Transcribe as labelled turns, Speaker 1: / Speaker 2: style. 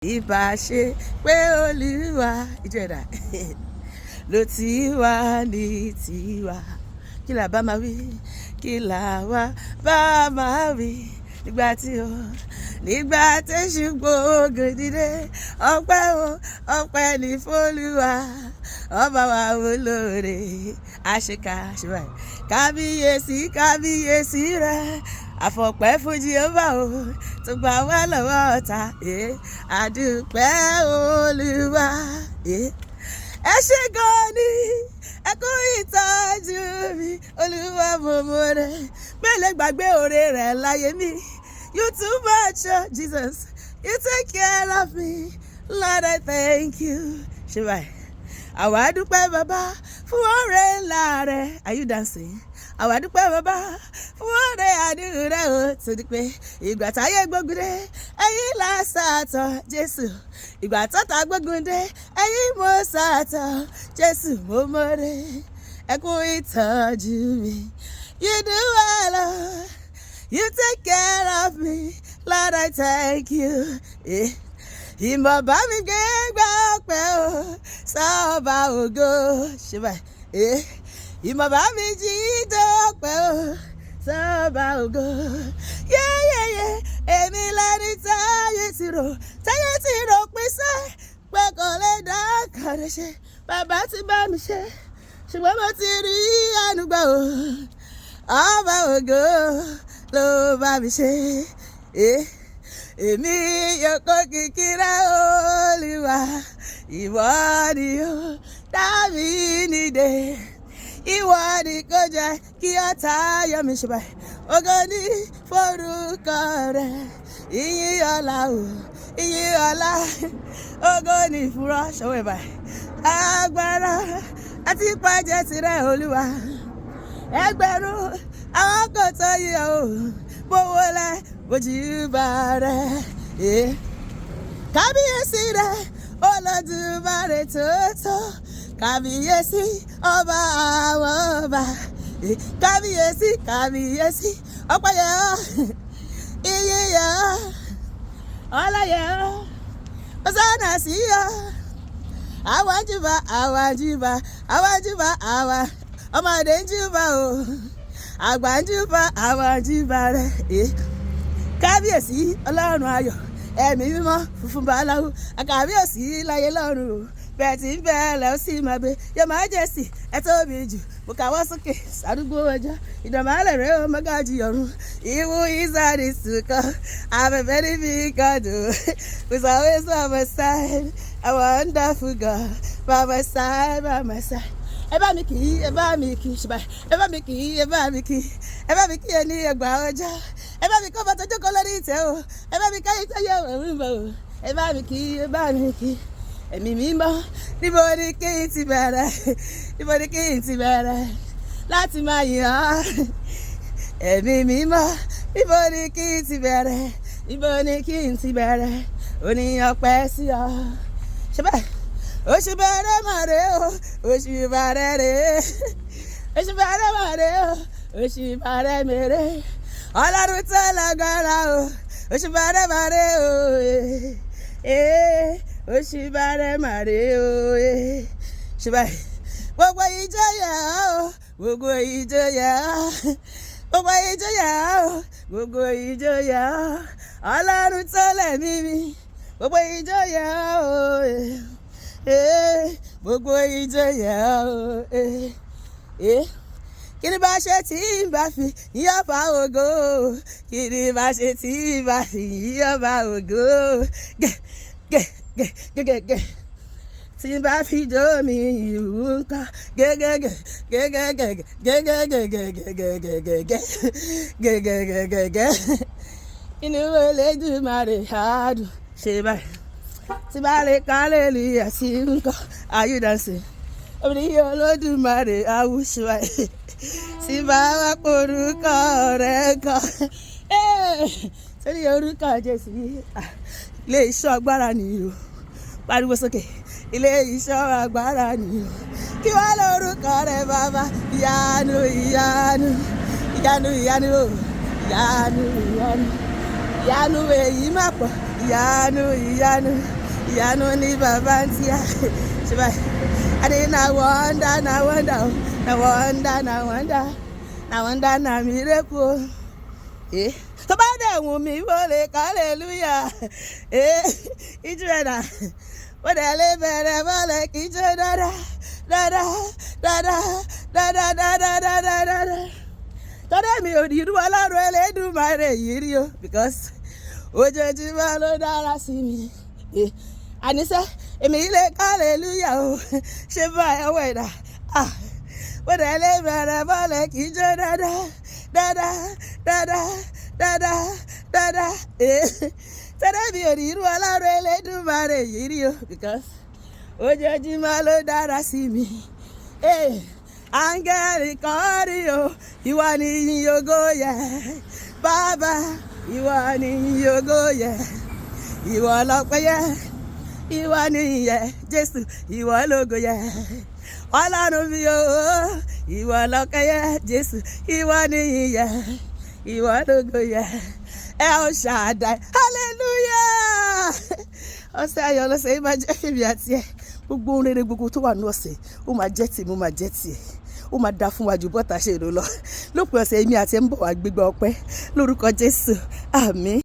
Speaker 1: ìbá ṣe pé Olúwa ìjọ ẹ̀dá ló ti wà ní tiwa. Kí la bá máa wí? Kí la wá bá máa wí? Nígbà tẹ́ṣù gbógun dìde, ọpẹ́ ní f'Olúwa, ọba wa olóore, àṣekà ṣùgbọ́n kábíyèsí rẹ̀, àfọ̀pẹ́ fún Jèhófà o tó gbà wá lọ́wọ́ ọ̀tá, àdúpẹ́ Olúwa. Ẹ ṣé gan ni, ẹ kú ìtọ́jú mi, Olúwa mo mọ̀rẹ́, mélòó gbàgbé oore rẹ̀ láyé mi. You too much, oh Jesus, you take care of me, Lord I thank you. Ṣé báyìí? Àwa dúpẹ́ bàbá fún oore ńlá rẹ̀. Are you dancing? Àwa dúpẹ́ bàbá fún oore àánú rẹ̀ o, tó di pé ìgbà táyé gbógun dé, ẹ̀yin là sàtọ̀ Jésù. Ìgbà tọ́ta gbógun dé, ẹ̀yin mo sàtọ̀ Jésù mo mọ̀rẹ́. Ẹ kú ìtọ́jú mi. You do well, oh. You take care of me, Lord I thank you. Ìmọ̀ bá mi gbé gbà pẹ́ o, sọ́ọ̀bà ògo. Ṣé báyìí? Ìmọ̀ bá mi jí dọ́pẹ́ o, sọ́ọ̀bà ògo. Yẹ́yẹ́yẹ́, èmi lẹ́ni táyé ti rò pín sẹ́, pé kò lè dá kàdé ṣe. Bàbá ti bá mi ṣe, ṣùgbọ́n mo ti rí àánú gbà o. Ọba ògo ló bá mi ṣe. Èmi yóò kó kìkìrá Olúwa, ìwọ ni ó dá mi nídè. Ìwọ ni kò jẹ́ kí ọ̀tá yọ̀ mí, ṣe báyìí. Ògo ni forúkọ rẹ̀, ìyìn ọlá o, ìyìn ọlá. Ògo ni fúnra ṣọwọ́ ẹ̀ báyìí. Agbára àti ìpàjẹ́ tirẹ̀ Olúwa. Ẹgbẹ̀rún àwọn kò tó yẹ o, bówó lẹ bójúbà rẹ̀. Kábíyèsí rẹ̀ Olódùmarè tó. Kábíyèsí ọba àwọn ọba. Kábíyèsí ọpẹ́ yẹ ọ́, ìyìn yẹ ọ́, ọlá yẹ ọ́, ọ̀sánà sí ọ́. Àwọn júbà ọmọdé ń júbà o, àgbà ń júbà àwọn júbà rẹ̀. Kábíyèsí ọlọ́run ayọ̀, ẹ̀mí mímọ́ funfun báláwo, àkàbíyèsí láyé lọ́run o. Bẹ́ẹ̀ tí ń bẹ̀rẹ̀ ó sì máa gbé, Your Majesty ẹ tóbi jù, mo kàwọ́ sókè sàdúgbò ọjọ́, ìdọ̀málẹ̀ rẹ̀ ó mọ́gájì ọ̀run. Ìwú ìsàdì sùkọ́, I'm a very big God, who's always by my side, a wonderful God, by my side. Ẹ bá mi kì í, ṣùgbọ́n ẹ bá mi kì í ẹni ẹgbà ọjà. Ẹ bá mi kọ́ bàtà jókòó lórí ìtẹ́ o, ẹ bá mi káyé tẹ́yẹ òun bọ̀ o. Ẹ bá mi kì í. Ẹ̀mí mímọ́, níbo ni kí n ti bẹ̀rẹ̀ láti máa yìn ọ́. Ẹ̀mí mímọ́, níbo ni kí n ti bẹ̀rẹ̀ oníyan ọpẹ́ sí ọ. Ṣé bẹ́ẹ̀? Oṣù bẹ̀rẹ̀ mọ̀ rè o, oṣù bẹ̀rẹ̀ mèrè. Ọlọ́run tó lágbára o, oṣù bẹ̀rẹ̀ mọ̀ rè o. Oṣù bẹ̀rẹ̀ mọ̀ rè o. Ṣé báyìí? Gbogbo ìjọyà o, gbogbo ìjọyà o. Ọlọ́run tó lẹ̀mí mi, gbogbo ìjọyà o. Gbogbo ìjọyà o. Kí ni bá ṣe tí ń bá fi yíyọ́ bá ògo? Kí ni bá ṣe tí ń bá fi yíyọ́ bá ògo? Gẹ́gẹ́gẹ́. Tí n bá fi jó mi ìwú nǹkan. Gẹ́gẹ́gẹ́. Inú Elédùmarè á dùn. Ṣé báyìí? Tí bá lè hallelujah sí nǹkan. Are you dancing? Orí Olódùmarè á wú ṣe báyìí. Tí bá wá porúkọ rẹ̀ kan. Sórí orúkọ Jésù yìí, ilé iṣẹ́ agbára nìyí o. Pariwo sókè, ilé iṣẹ́ agbára nìyí o. Kí wá lórúkọ rẹ̀ bàbá? Ìyanu o. Ìyanu èyí má pọ̀, ìyanu ní bàbá ń tíya ṣe báyìí adé na wonder na miracle tó bá dẹ̀ wù mí mo lè hallelujah ìjọ ẹ̀dá ó dẹ̀ lè bẹ̀rẹ̀ mọ́lẹ̀ kí jó dáadáa tọ́dẹ̀ mi ò dìrú ọlọ́run Elédùmarè yìí rí o because ojoojúmọ́ ló dára sí mi àníṣe èmi lè hallelujah o ṣe báyìí ọwọ́ ẹ̀dá ó dẹ̀ lè bẹ̀rẹ̀ mọ́lẹ̀ kí jó dáadáa tọ́dẹ̀ mi ò dìrú ọlọ́run Elédùmarè yìí rí o because ojoojúmọ́ ló dára sí mi. Áńgẹ́lì kan rí o ìwọ ni ìyìn ògo yẹ bàbá ìwọ ni ìyìn ògo yẹ ìwọ lọ́pẹ́ yẹ ìwọ ni ìyìn yẹ Jésù ìwọ lógo yẹ Ọlọ́run mi o ìwọ lọ́pẹ́ yẹ Jésù ìwọ ni ìyìn yẹ ìwọ lógo yẹ El Shaddai hallelujah ọ̀sẹ̀ ayọ̀ lọ́sẹ̀ yìí máa jẹ́ fèmí àti ẹ̀ gbogbo ohun rere gbogbo tó wà ní ọ̀sẹ̀ ó máa jẹ́ tì mí ó máa jẹ́ tì ẹ̀ ó máa dá fún wa ju bọ́tà ṣe èrò lọ lópin ọ̀sẹ̀ èmi àti ẹ̀ ń bọ̀ wá gbégbá ọpẹ́ lórúkọ Jésù àmín.